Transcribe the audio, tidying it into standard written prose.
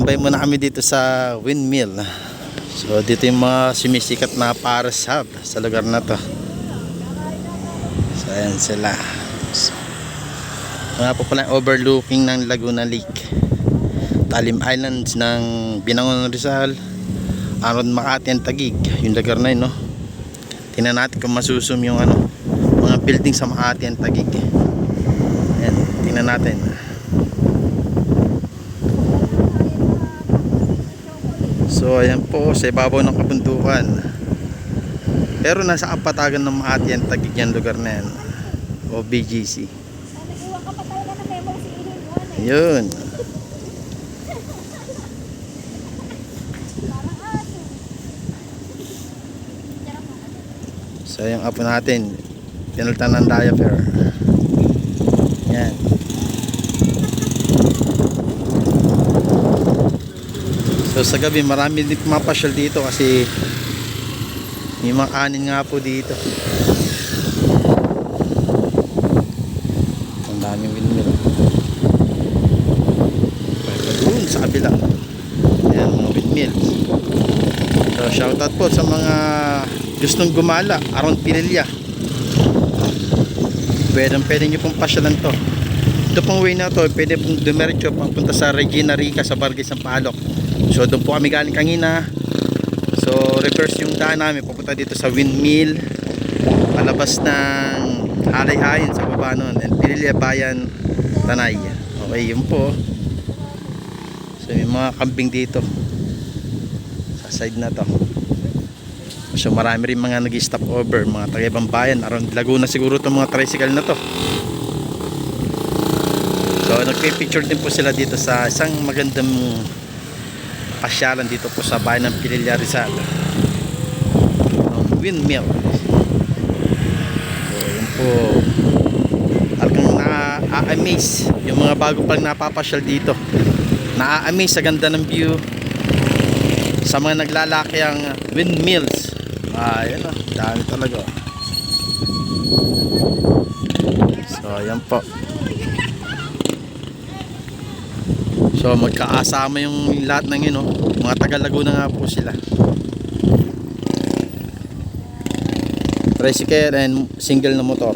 Tambay muna kami dito sa windmill. So dito yung mga sumisikat na paras hub sa lugar na to. So ayan sila. Mga po pala overlooking ng Laguna Lake, Talim Islands ng Binangon, Rizal, Aron, Makati and Taguig. Yung lugar na yun, no? Tingnan natin kung masusum yung mga building sa Makati and Taguig. Ayan, tingnan natin. So ayan po sa ibabaw ng kabundukan, pero nasa kapatagan ng Makati and Taguig yung lugar na yan, o BGC. Yun. So yung apo natin pinalitan ng diaper. Yan. So sa gabi marami din pumapasyal dito kasi may mga kanin nga po dito. Ang daming windmill. Doon sa kabila. Ayan, mga windmills. So shoutout po sa mga gustong gumala around Pililla. Pwede nyo pong pasyalan to. Ito pong way na to, pwede pong dumiretso papunta sa Regina Rica sa Barangay Sampaloc. So doon po kami galing kanina. So reverse yung daan namin papunta dito sa windmill, palabas ng Halayhayan sa baba nun, and Pililla Bayan, Tanay. Okay, yun po. So may mga kambing dito sa side na to. So marami rin mga nag-stop over, mga taga-ibang bayan around Laguna siguro itong mga tricycle na to. So nagpipicture din po sila dito sa isang magandang pasyalan dito po sa bayan ng Pililla, Rizal, windmill. So yun po, talagang na-amaze yung mga bago pang napapasyal dito, na-amaze sa ganda ng view, sa mga naglalaki ang windmills. Ayan o, dami talaga. So ayan po. So magkaasama yung lahat ng yun, mga taga Laguna nga po sila. Tricycle and single na motor.